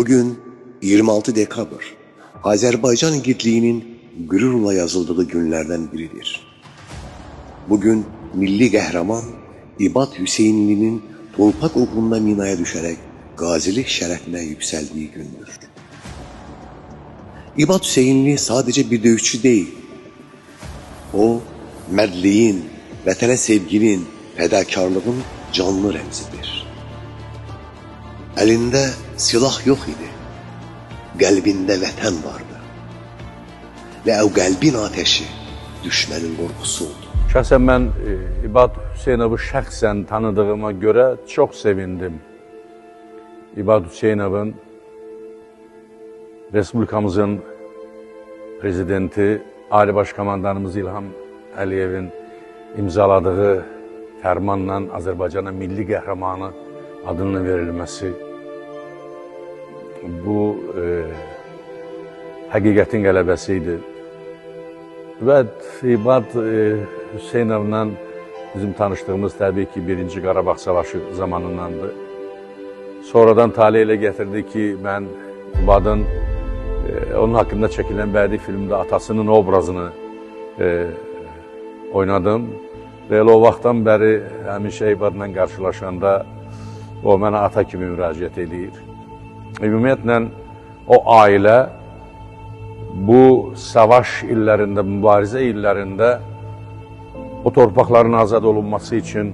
Bugün 26 dekabr, Azerbaycan igidliyinin gururla yazıldığı günlerden biridir. Bugün milli qəhrəman İbad Hüseynlinin torpaq uğrunda minaya düşərək qazilik şərəfinə yüksəldiyi gündür. İbad Hüseynli sadece bir döyüşçü değil. O, mərdliyin, vətənə sevginin, fədakarlığın canlı rəmzidir. Əlində silah yox idi, qəlbində vətən vardı və o qəlbin ateşi düşmənin qorxusu oldu. Şəxsən mən İbad Hüseynovu şəxsən tanıdığıma görə çox sevindim. İbad Hüseynovun Respublikamızın prezidenti, Ali Başkomandanımız İlham Əliyevin imzaladığı fərmanla Azərbaycana milli qəhrəmanı adının verilməsi bu həqiqətin qələbəsi idi. Və İbad Hüseynovla bizim tanışdığımız təbii ki, 1-ci Qarabağ Savaşı zamanındandır. Sonradan talih elə gətirdi ki, mən İbadın onun haqqında çəkilən bədii filmdə atasının obrazını oynadım. Və elə o vaxtdan bəri həmişə İbadla qarşılaşanda o mənə ata kimi müraciət edir. Ümumiyyətlə, o ailə bu savaş illərində, mübarizə illərində o torpaqların azad olunması üçün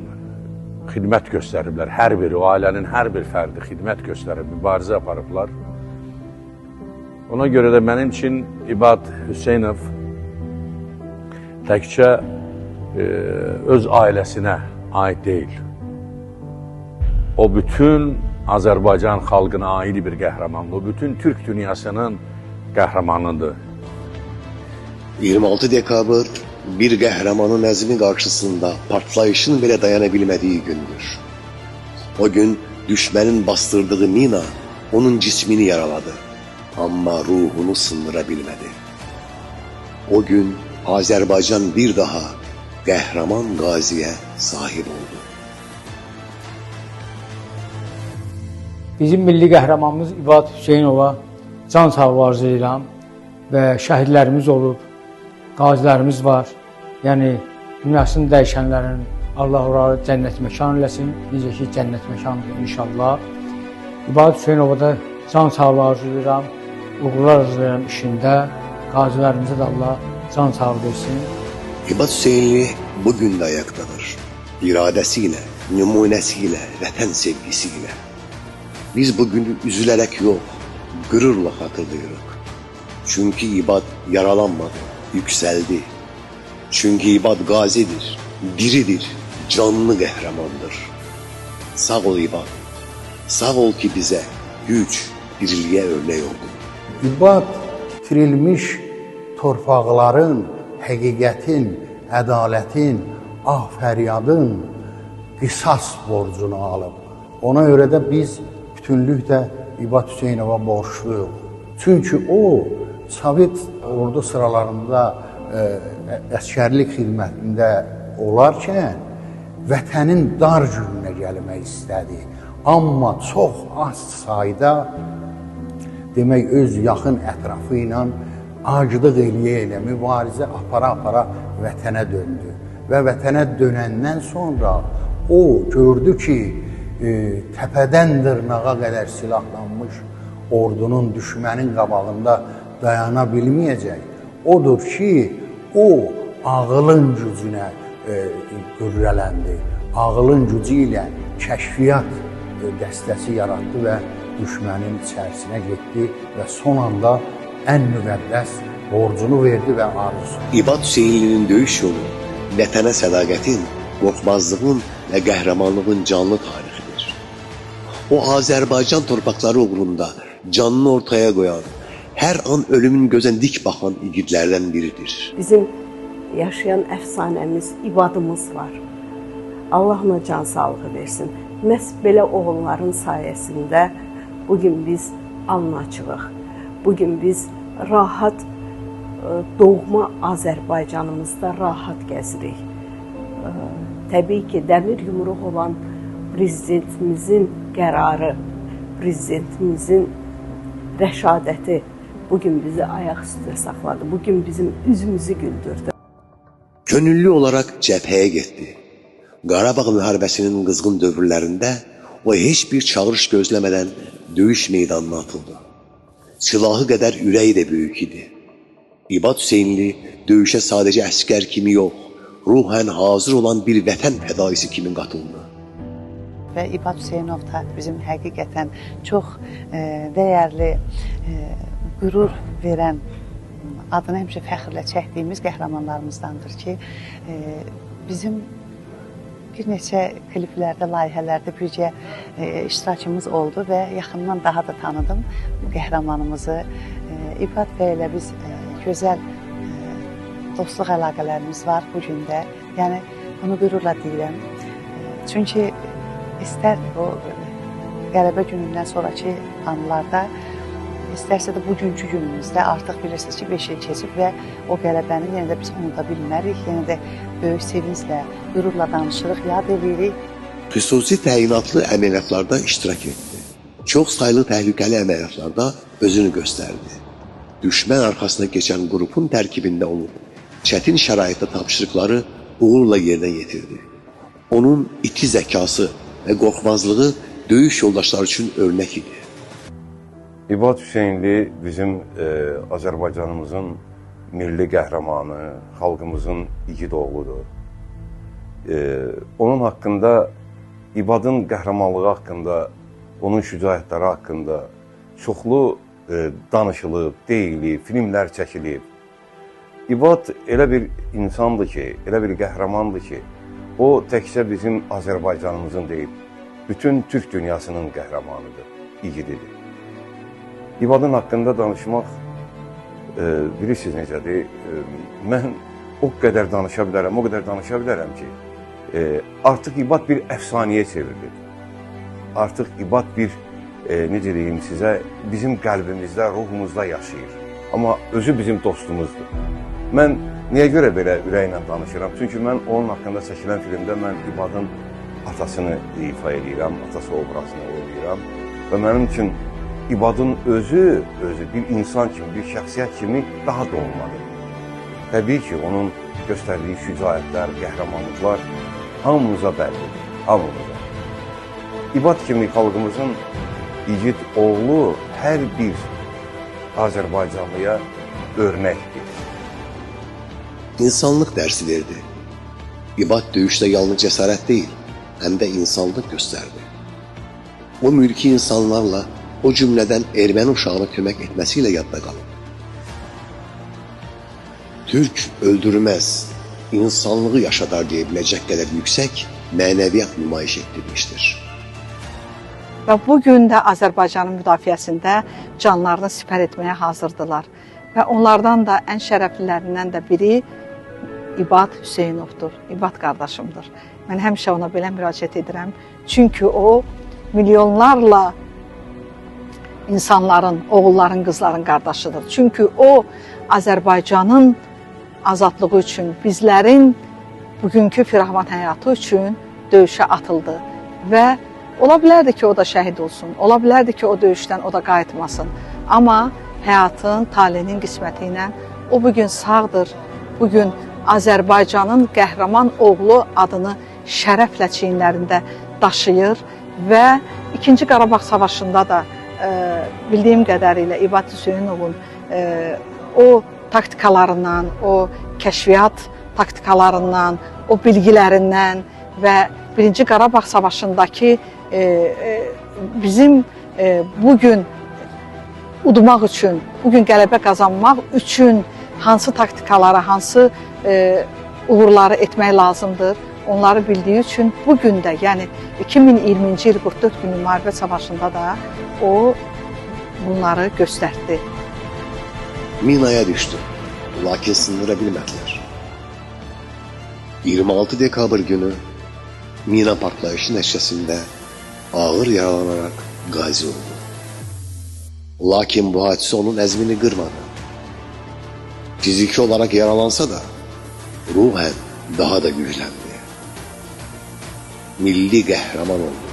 xidmət göstəriblər. Hər biri, o ailənin hər bir fərdi xidmət göstərib, mübarizə aparıblar. Ona görə də mənim üçün İbad Hüseynov təkcə öz ailəsinə aid deyil. O bütün Azərbaycan xalqına aid bir qəhrəmandır. O bütün Türk dünyasının qəhrəmanıdır. 26 dekabr bir qəhrəmanın əzmi qarşısında partlayışın belə dayana bilmədiyi gündür. O gün düşmənin bastırdığı mina onun cismini yaraladı, amma ruhunu sındıra bilmədi. O gün Azərbaycan bir daha qəhrəman qaziyə sahib oldu. Bizim milli qəhrəmanımız İbad Hüseynova can sağlığı arzu edirəm və şəhidlərimiz olub, qazilərimiz var. Yəni, dünyasını dəyişənlərin Allah onları cənnət məkan eləsin, necə ki, cənnət məkandır inşallah. İbad Hüseynova da can sağlığı arzu edirəm, uğurlar arzu edirəm işində, qazilərimizə də Allah can sağlığı versin. İbad Hüseynli bugün de ayaktadır. İradesiyle, nümunesiyle, vətən sevgisiyle. Biz bugünü üzülerek yok, gururla hatırlıyoruz. Çünkü İbad yaralanmadı, yükseldi. Çünkü İbad gazidir, diridir, canlı qəhrəmandır. Sağ ol İbad, sağ ol ki bize güç, diriliğe örnek oldun. İbad itirilmiş torpaqların, həqiqətin, ədalətin, fəryadın qisas borcunu alıb. Ona görə də biz bütünlüklə İbad Hüseynova borçluyuq. Çünki o, Sovet ordu sıralarında əskərlik xidmətində olarkən vətənin dar gününə gəlmək istədi. Amma çox az sayda demək öz yaxın ətrafı ilə acılıq eləyə mübarizə apara-apara vətənə döndü. Və vətənə dönəndən sonra o gördü ki, təpədən dırnağa qədər silahlanmış ordunun düşmənin qabağında dayana bilməyəcək. Odur ki, o ağılın gücünə qürrələndi. Ağılın gücü ilə kəşfiyyat dəstəsi yaratdı və düşmənin içərisinə getdi və son anda ən müqəddəs borcunu verdi və arzusu. İbad Hüseynlinin döyüş yolu, vətənə sədaqətin, qorxmazlığın və qəhrəmanlığın canlı tarixidir. O Azərbaycan torpaqları uğrunda canını ortaya qoyan, hər an ölümün gözən dik baxan igidlərdən biridir. Bizim yaşayan əfsanəmiz, ibadımız var. Allah ona can sağlığı versin. Məhz belə oğulların sayəsində bugün biz anlaçılıq. Bugün biz rahat, doğma Azərbaycanımızda rahat gəzirik. Təbii ki, dəmir yumruq olan prezidentimizin qərarı, prezidentimizin rəşadəti bugün bizi ayaq üstə saxladı. Bugün bizim üzümüzü güldürdü. Könüllü olarak cepheye gitti. Qarabağ müharibəsinin qızğın dövrlərində o heç bir çağırış gözləmədən döyüş meydanına atıldı. Silahı qədər ürəyi də böyük idi. İbad Hüseynli döyüşə sadəcə əskər kimi yox, ruhən hazır olan bir vətən fədaisi kimi qatıldı. Və İbad Hüseynov da bizim həqiqətən çox dəyərli, qürur verən, adını həmişə fəxrlə çəkdiyimiz qəhrəmanlarımızdandır ki, bizim bir neçə kliplərdə, layihələrdə bircə iştirakımız oldu və yaxından daha da tanıdım bu qəhrəmanımızı. İbad bəy ilə biz gözəl dostluq əlaqələrimiz var bu gündə. Yəni, bunu qürurla deyirəm. Çünki istər o qələbə günündən sonraki anlarda, istərsə də bugünkü günümüzdə artıq bilirsiniz ki, 5 il keçib və o qələbəni yenə də biz unuda bilmərik. Yenə də böyük sevinclə, qürurla danışırıq, yad edirik. Xüsusi təyinatlı əməliyyatlarda iştirak etdi. Çox saylı təhlükəli əməliyyatlarda özünü göstərdi. Düşmən arxasına keçən qrupun tərkibində olub, çətin şəraitdə tapşırıqları uğurla yerinə yetirdi. Onun iti zəkası və qorxmazlığı döyüş yoldaşları üçün örnək idi. İbad Hüseynli bizim Azərbaycanımızın milli qəhrəmanı, xalqımızın igid oğludur. Onun haqqında, İbadın qəhrəmanlığı haqqında, onun şücaətləri haqqında çoxlu danışılıb, deyilib, filmlər çəkilib. İbad elə bir insandır ki, elə bir qəhrəmandır ki, o təkcə bizim Azərbaycanımızın deyil, bütün Türk dünyasının qəhrəmanıdır, igididir. İbadın haqqında danışmaq, bilirsiniz necədir, mən o qədər danışa bilərəm ki, artıq İbad bir əfsanəyə çevrilir. Artıq İbad bir, necə deyim sizə, bizim qəlbimizdə, ruhumuzda yaşayır. Amma özü bizim dostumuzdur. Mən niyə görə belə ürəklə danışıram? Çünki mən onun haqqında çəkilən filmdə mən İbadın atasını ifa edirəm, atası obrazını oynayıram və mənim üçün İbadın özü bir insan kimi, bir şəxsiyyət kimi daha doğmadır. Təbii ki, onun göstərdiyi şücaətlər, qəhrəmanlıqlar hamımıza bəllidir, hamımıza. İbad kimi xalqımızın igid oğlu hər bir Azərbaycanlıya örnəkdir. İnsanlıq dərsi verdi. İbad döyüşdə yalnız cəsarət deyil, həm də insanlıq göstərdi. O mülki insanlarla, o cümlədən erməni uşağına kömək etməsiyle yadda qalıb. Türk öldürməz, insanlığı yaşadar deyə biləcək qədər yüksək mənəviyyat nümayiş etdirmişdir. Və bugün də Azərbaycanın müdafiəsində canlarını sipər etməyə hazırdılar. Və onlardan da ən şərəflilərindən də biri İbad Hüseynovdur, İbad qardaşımdır. Mən həmişə ona belə müraciət edirəm. Çünki o, milyonlarla insanların, oğulların, qızların qardaşıdır. Çünki o, Azərbaycanın azadlığı üçün, bizlərin bugünkü firavan həyatı üçün döyüşə atıldı. Və ola bilərdi ki, o da şəhid olsun, ola bilərdi ki, o döyüşdən o da qayıtmasın. Amma həyatın, talihinin qisməti ilə o bugün sağdır. Bugün Azərbaycanın qəhrəman oğlu adını şərəflə çiyinlərində daşıyır və 2-ci Qarabağ Savaşında da bildiyim qədərilə İbad Hüseynovun o taktikalarından, o kəşfiyyat taktikalarından, o bilgilərindən və 1-ci Qarabağ Savaşındakı bizim bugün udmaq üçün, bugün qələbə qazanmaq üçün hansı taktikalara, hansı uğurları etmək lazımdır, onları bildiyi üçün bugün də, yəni 2020-ci il 44 günlük müharibə savaşında da o bunları göstərdi. Minaya düştü, lakin sındıra bilmədilər. 26 dekabr günü mina partlayışı nəticəsində ağır yaralanaraq qazi oldu. Lakin bu hadisə onun əzmini qırmadı. Fiziki olarak yaralansa da ruhen daha da güçlendi. Milli qəhrəman oldu.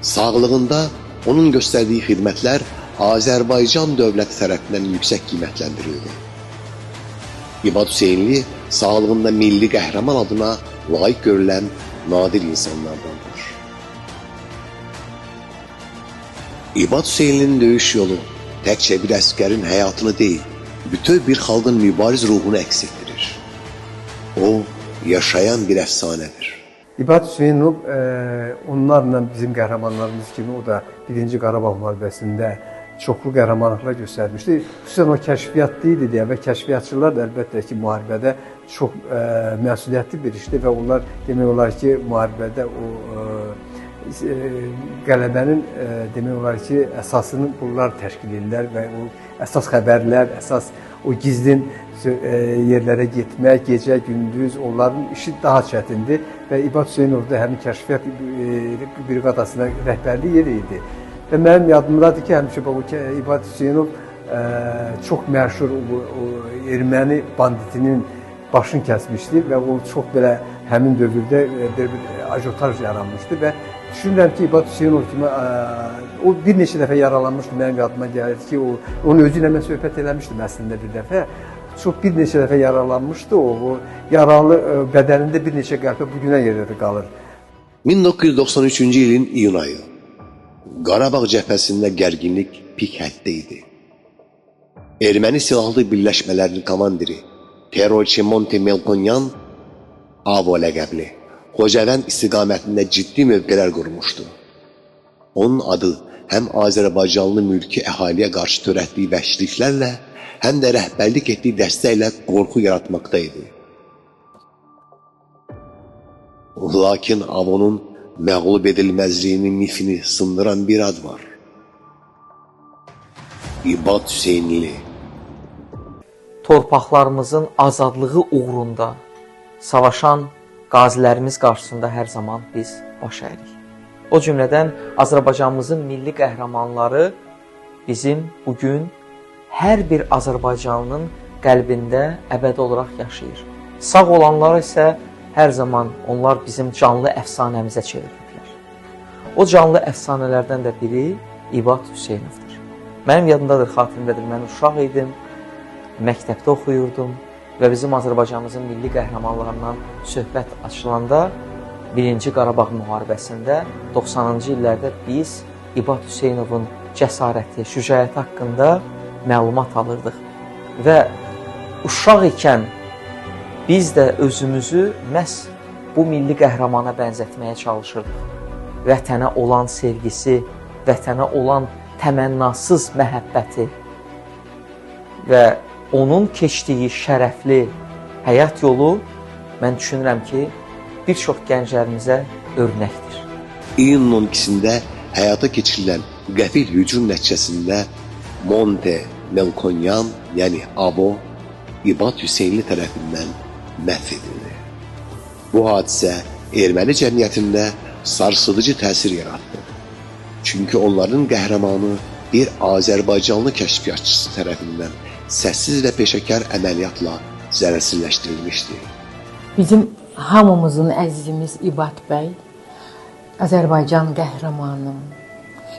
Sağlığında onun gösterdiği hizmetler Azərbaycan dövləti tərəfindən yüksək qiymətləndirildi. İbad Hüseynli sağlığında milli qəhrəman adına layiq görülən nadir insanlardandır. İbad Hüseynlinin döyüş yolu təkcə bir əskərin həyatını deyil, bütöv bir xalqın mübariz ruhunu əks etdirir. O, yaşayan bir əfsanədir. İbad Hüseynov onlarla bizim qəhrəmanlarımız kimi o da 1-ci Qarabağ müharibəsində çoxlu qəhrəmanlıqlar göstərmişdi. Xüsusən o kəşfiyyatlı idi deyə və kəşfiyyatçılar da əlbəttə ki, müharibədə çox məsuliyyətli bir işdir və onlar demək olar ki, müharibədə o qələbənin demək olar ki, əsasını bunlar təşkil edirlər və o əsas xəbərlər, əsas o gizlin yerlərə getmək, gecə, gündüz onların işi daha çətindir və İbad Hüseynov da həmin kəşfiyyat briqadasına rəhbərlik edirdi. Və mənim yadımdadır ki, həmişə bu İbad Hüseynov çox məşhur o erməni banditinin başını kəsmişdi və o çox belə həmin dövrdə bir ajotaj yaranmışdı və düşünürəm ki, İbad Hüseynov kimi o bir neçə dəfə yaralanmışdı, mənim yadıma gəlir ki, onun özü ilə mən söhbət eləmişdim əslində bir dəfə. Çox bir neçə dəfə yaralanmışdı o yaralı bədənində bir neçə qəlpə bugünə yerdə qalır. 1993-cü ilin iyun ayı. Qarabağ cəbhəsində gərginlik pik həddə idi. Erməni silahlı birləşmələrinin komandiri terrorçi Monte Melkonyan Avo ləqəbli Xocavənd istiqamətində ciddi mövqelər qurmuşdu. Onun adı həm Azərbaycanlı mülki əhaliyə qarşı törətdiyi vəhşiliklərlə, həm də rəhbərlik etdiyi dəstəklə qorxu yaratmaqda idi. Lakin Avonun məğlub edilməzliyinin mifini sındıran bir ad var. İbad Hüseynli. Torpaqlarımızın azadlığı uğrunda savaşan qazilərimiz qarşısında hər zaman biz baş əyirik. O cümlədən Azərbaycanımızın milli qəhrəmanları bizim bugün hər bir Azərbaycanlının qəlbində əbədi olaraq yaşayır. Sağ olanlar isə hər zaman onlar bizim canlı əfsanəmizə çevriliblər. O canlı əfsanələrdən də biri İbad Hüseynovdur. Mənim yadımdadır, xatirimdədir, mən uşaq idim, məktəbdə oxuyurdum və bizim Azərbaycanımızın milli qəhrəmanlarından söhbət açılanda 1-ci Qarabağ müharibəsində 90-cı illərdə biz İbad Hüseynovun cəsarəti, şücaəti haqqında məlumat alırdıq və uşaq ikən biz də özümüzü məhz bu milli qəhrəmana bənzətməyə çalışırdıq. Vətənə olan sevgisi, vətənə olan təmənnasız məhəbbəti və onun keçdiyi şərəfli həyat yolu mən düşünürəm ki, bir çox gənclərimizə örnəkdir. İyunun 12-sində həyata keçirilən qəfil hücum nəticəsində Monte Melkonyan, yəni Avo, İbad Hüseynli tərəfindən məhv edildi. Bu hadisə erməni cəmiyyətində sarsıdıcı təsir yaratdı. Çünki onların qəhrəmanı bir Azərbaycanlı kəşfiyyatçısı tərəfindən səssiz və peşəkar əməliyyatla zərərsizləşdirilmişdi. Bizim hamımızın əzizimiz İbad bəy, Azərbaycan qəhrəmanım.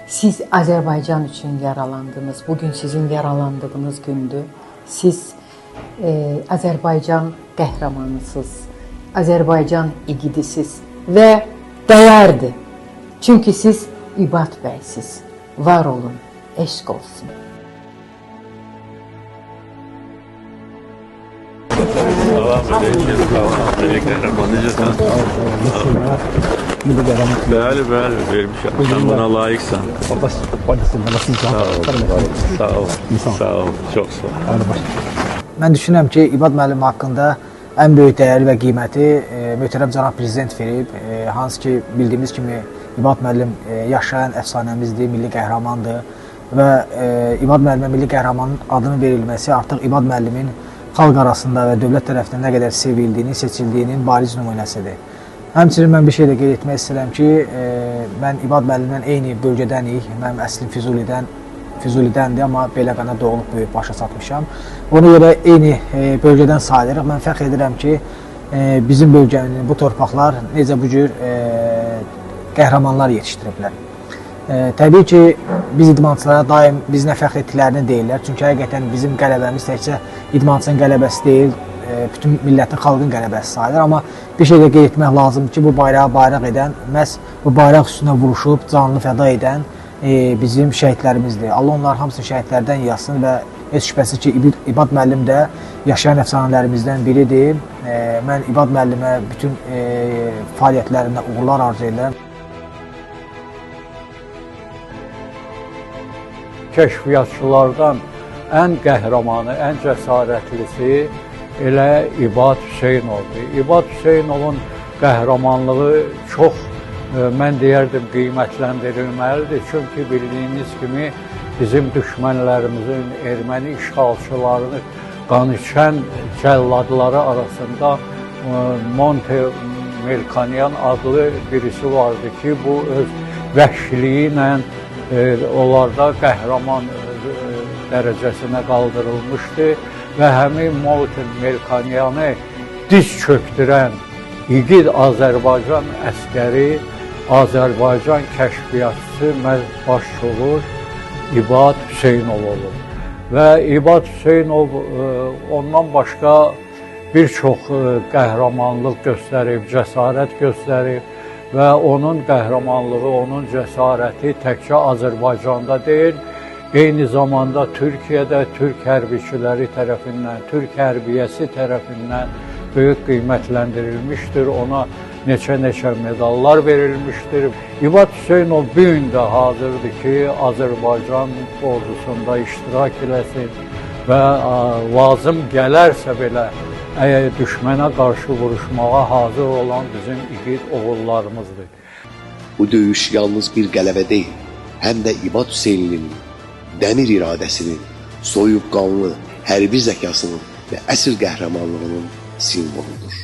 Siz Azərbaycan üçün yaralandınız. Bugün sizin yaralandığınız gündür. Siz Azərbaycan qəhrəmanısınız. Azərbaycan igidisiz və dəyərdir. Çünki siz İbad bəysiniz. Var olun, eşq olsun. Bəli, vermişəm. Sən buna layiqsən. Sağ ol, çox sağ ol. Mən düşünürəm ki, İbad müəllim haqqında ən böyük dəyəri və qiyməti möhtərəm cənab prezident verib. Hansı ki, bildiyimiz kimi İbad müəllim yaşayan əfsanəmizdir, milli qəhrəmandır və İbad müəllimə milli qəhrəmanın adını verilməsi artıq İbad müəllimin xalq arasında və dövlət tərəfindən nə qədər sevildiyini, seçildiyinin bariz nümunəsidir. Həmçinin mən bir şey də qeyd etmək istəyirəm ki, mən İbad müəllimlə eyni bölgədənik, mənim əslim Füzulidəndir, amma Beyləqanda doğulub böyük başa çatmışam. Ona görə eyni bölgədən sayılırıq. Mən fəxr edirəm ki, bizim bölgənin bu torpaqlar necə bu cür qəhrəmanlar yetişdiriblər. Təbii ki, biz idmançılara daim bizlə fəxr etdiklərini deyirlər. Çünki həqiqətən bizim qələbəmiz təkcə idmançının qələbəsi deyil, bütün millətin, xalqın qələbəsi sayılır. Amma bir şey də qeyd etmək lazımdır ki, bu bayrağı bayraq edən, məhz bu bayraq üstünə vuruşub, canını fəda edən bizim şəhidlərimizdir. Allah onların hamısını şəhidlərdən yazsın və heç şübhəsiz ki, İbad müəllim də yaşayan əfsanələrimizdən biridir. Mən İbad müəllimə bütün fəaliyyətlərində uğurlar arzu edirəm. Kəşfiyyatçılardan ən qəhrəmanı, ən cəsarətlisi elə İbad Hüseynovdur. İbad Hüseynovun qəhrəmanlığı çox, mən deyərdim, qiymətləndirilməlidir. Çünki bildiyiniz kimi bizim düşmənlərimizin, erməni işğalçılarını qaniçən cəlladları arasında Monte Melkonyan adlı birisi vardı ki, bu öz vəhşiliyi ilə onlarda qəhrəman dərəcəsinə qaldırılmışdı və həmin Monte Melkonyanı diz çöktürən igid Azərbaycan əskəri, Azərbaycan kəşfiyyatçısı başçısı İbad Hüseynov olur. Və İbad Hüseynov ondan başqa bir çox qəhrəmanlıq göstərib, cəsarət göstərib və onun qəhrəmanlığı, onun cəsarəti təkcə Azərbaycanda deyil, eyni zamanda Türkiyədə Türk hərbiçiləri tərəfindən, Türk hərbiyyəsi tərəfindən böyük qiymətləndirilmişdir. Ona neçə medallar verilmişdir. İbad Hüseynov bu gün də hazırdır ki, Azərbaycan ordusunda iştirak eləsin və lazım gələrsə belə düşmənə qarşı vuruşmağa hazır olan bizim igid oğullarımızdır. Bu döyüş yalnız bir qələbə deyil, həm də İbad Hüseyninin dəmir iradəsinin, soyuqqanlı, hərbi zəkasının və əsr qəhrəmanlığının simvoludur.